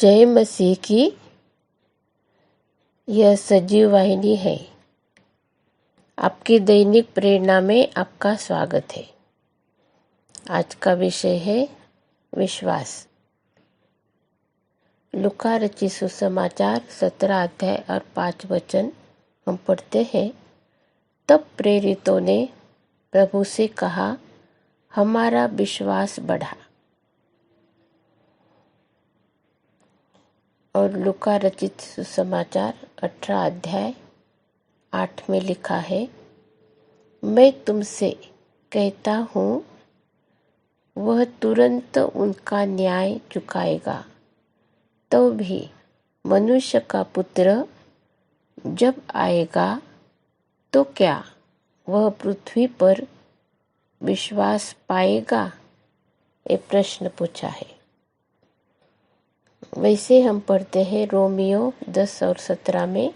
जय मसीह की। यह सजीव वाहिनी है। आपकी दैनिक प्रेरणा में आपका स्वागत है। आज का विषय है विश्वास। लूका रचित सुसमाचार 17 अध्याय और 5 वचन हम पढ़ते हैं। तब प्रेरितों ने प्रभु से कहा, हमारा विश्वास बढ़ा। और लूका रचित सुसमाचार 18 अध्याय 8 में लिखा है, मैं तुमसे कहता हूँ वह तुरंत उनका न्याय चुकाएगा। तो भी मनुष्य का पुत्र जब आएगा तो क्या वह पृथ्वी पर विश्वास पाएगा? ये प्रश्न पूछा है। वैसे हम पढ़ते हैं रोमियो 10 और 17 में,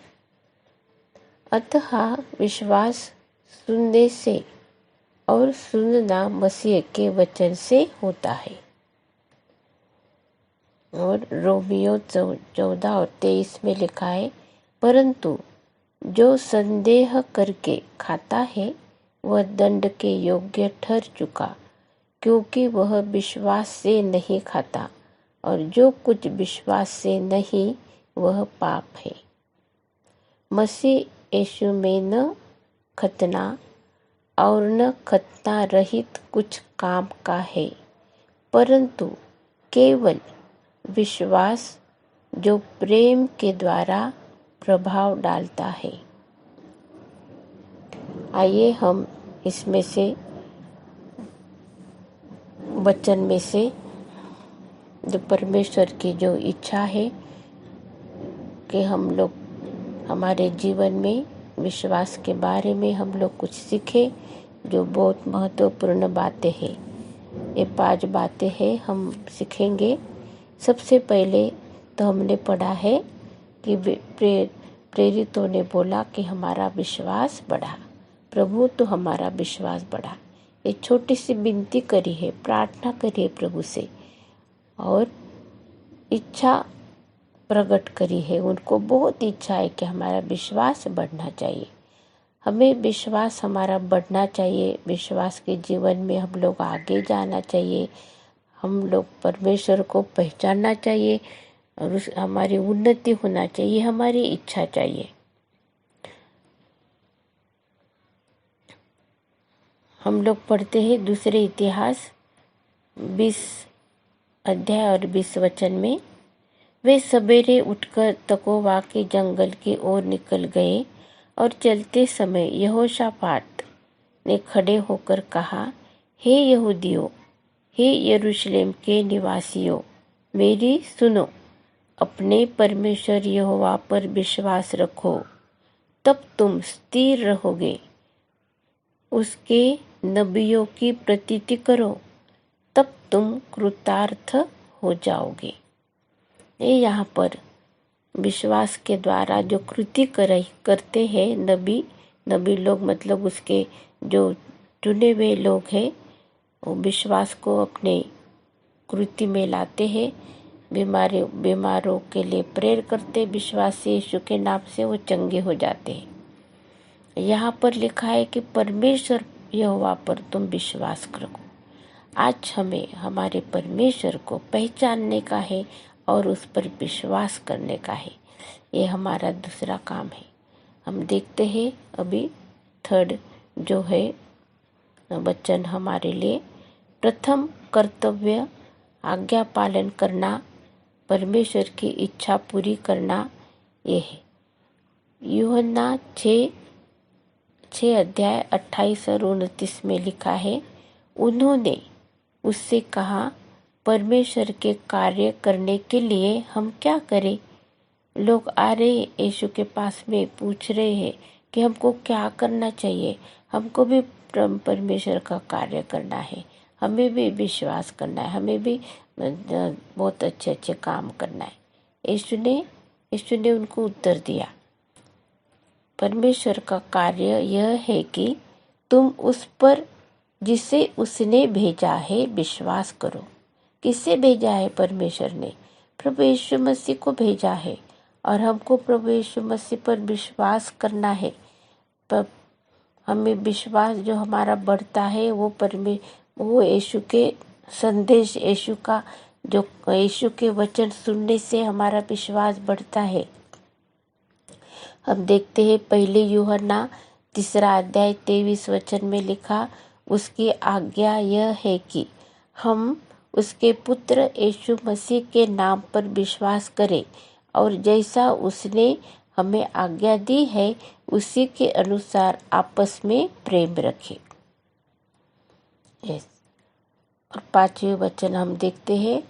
अतः विश्वास सुनने से और सुनना मसीह के वचन से होता है। और रोमियो 14 और 23 में लिखा है, परंतु जो संदेह करके खाता है वह दंड के योग्य ठहर चुका, क्योंकि वह विश्वास से नहीं खाता, और जो कुछ विश्वास से नहीं वह पाप है। मसीह यीशु में न खतना और न खतना रहित कुछ काम का है, परंतु केवल विश्वास जो प्रेम के द्वारा प्रभाव डालता है। आइए हम इसमें से वचन में से जो परमेश्वर की जो इच्छा है कि हम लोग हमारे जीवन में विश्वास के बारे में हम लोग कुछ सीखें, जो बहुत महत्वपूर्ण बातें हैं। ये 5 बातें हैं हम सीखेंगे। सबसे पहले तो हमने पढ़ा है कि प्रेरितों ने बोला कि हमारा विश्वास बढ़ा। प्रभु तो हमारा विश्वास बढ़ा। एक छोटी सी विनती करी है, प्रार्थना करी है प्रभु से, और इच्छा प्रकट करी है। उनको बहुत इच्छा है कि हमारा विश्वास बढ़ना चाहिए। हमें विश्वास हमारा बढ़ना चाहिए। विश्वास के जीवन में हम लोग आगे जाना चाहिए। हम लोग परमेश्वर को पहचानना चाहिए और हमारी उन्नति होना चाहिए। हमारी इच्छा चाहिए। हम लोग पढ़ते हैं दूसरे इतिहास 20 अध्याय और 20 वचन में, वे सवेरे उठकर तकोवा के जंगल की ओर निकल गए और चलते समय यहोशापात ने खड़े होकर कहा, हे यहूदियों, हे यरूशलेम के निवासियों, मेरी सुनो। अपने परमेश्वर यहोवा पर विश्वास रखो, तब तुम स्थिर रहोगे। उसके नबियों की प्रतीति करो, तब तुम कृतार्थ हो जाओगे। ये यहाँ पर विश्वास के द्वारा जो कृति करते हैं नबी लोग, मतलब उसके जो चुने हुए लोग हैं, वो विश्वास को अपने कृति में लाते हैं। बीमारों के लिए प्रेयर करते, विश्वास से यीशु के नाम से वो चंगे हो जाते हैं। यहाँ पर लिखा है कि परमेश्वर यहोवा पर तुम विश्वास करो। आज हमें हमारे परमेश्वर को पहचानने का है और उस पर विश्वास करने का है। ये हमारा दूसरा काम है। हम देखते हैं अभी 3rd जो है वचन हमारे लिए, प्रथम कर्तव्य आज्ञा पालन करना, परमेश्वर की इच्छा पूरी करना, ये है। यूहन्ना 6 अध्याय 28 और 29 में लिखा है, उन्होंने उससे कहा, परमेश्वर के कार्य करने के लिए हम क्या करें? लोग आ रहे यीशु के पास में पूछ रहे हैं कि हमको क्या करना चाहिए। हमको भी परमेश्वर का कार्य करना है, हमें भी विश्वास करना है, हमें भी बहुत अच्छे अच्छे काम करना है। यीशु ने उनको उत्तर दिया, परमेश्वर का कार्य यह है कि तुम उस पर जिसे उसने भेजा है विश्वास करो। किससे भेजा है परमेश्वर ने? प्रभु यीशु मसीह को भेजा है और हमको प्रभु यीशु मसीह पर विश्वास करना है। पर हमें विश्वास जो हमारा बढ़ता है वो यीशु के संदेश, यीशु का जो यीशु के वचन सुनने से हमारा विश्वास बढ़ता है। हम देखते हैं पहले यूहन्ना 3 अध्याय 23 वचन में लिखा, उसकी आज्ञा यह है कि हम उसके पुत्र यीशु मसीह के नाम पर विश्वास करें और जैसा उसने हमें आज्ञा दी है उसी के अनुसार आपस में प्रेम रखें। और 5वें वचन हम देखते हैं,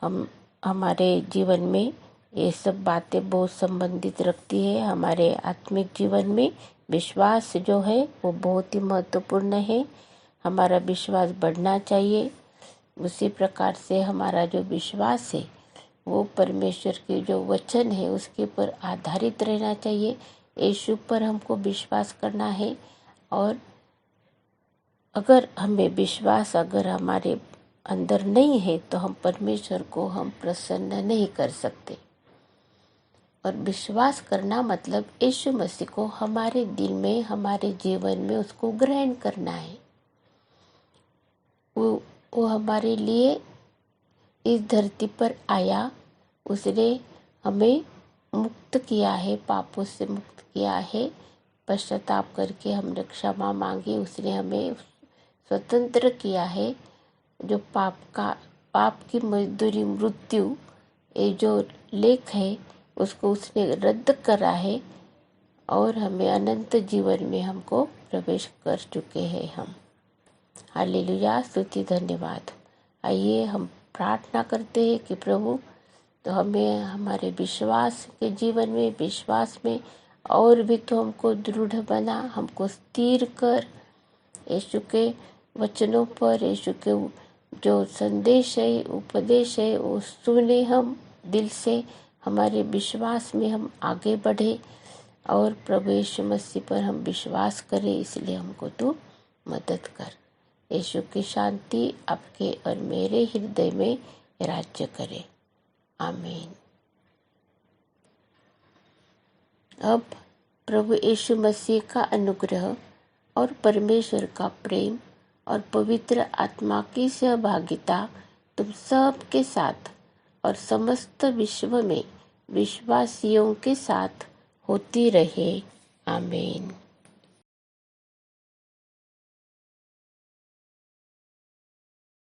हम हमारे जीवन में ये सब बातें बहुत संबंधित रखती है। हमारे आत्मिक जीवन में विश्वास जो है वो बहुत ही महत्वपूर्ण है। हमारा विश्वास बढ़ना चाहिए। उसी प्रकार से हमारा जो विश्वास है वो परमेश्वर के जो वचन है उसके ऊपर आधारित रहना चाहिए। यीशु पर हमको विश्वास करना है और अगर हमें विश्वास अगर हमारे अंदर नहीं है तो हम परमेश्वर को हम प्रसन्न नहीं कर सकते। और विश्वास करना मतलब यीशु मसीह को हमारे दिल में, हमारे जीवन में उसको ग्रहण करना है। वो हमारे लिए इस धरती पर आया, उसने हमें मुक्त किया है, पापों से मुक्त किया है। पश्चाताप करके हमने क्षमा मांगी, उसने हमें स्वतंत्र किया है। जो पाप की मजदूरी मृत्यु, ये जो लेख है उसको उसने रद्द करा है और हमें अनंत जीवन में हमको प्रवेश कर चुके हैं हम। हालेलुया, स्तुति धन्यवाद। आइए हम प्रार्थना करते हैं कि प्रभु तो हमें हमारे विश्वास के जीवन में, विश्वास में और भी तो हमको दृढ़ बना, हमको स्थिर कर। यीशु के वचनों पर, यीशु के जो संदेश है, उपदेश है वो सुने हम दिल से, हमारे विश्वास में हम आगे बढ़े और प्रभु यीशु मसीह पर हम विश्वास करें। इसलिए हमको तू मदद कर। यीशु की शांति आपके और मेरे हृदय में राज्य करे। आमीन। अब प्रभु यीशु मसीह का अनुग्रह और परमेश्वर का प्रेम और पवित्र आत्मा की सहभागिता तुम सब के साथ और समस्त विश्व में विश्वासियों के साथ होती रहे। आमीन।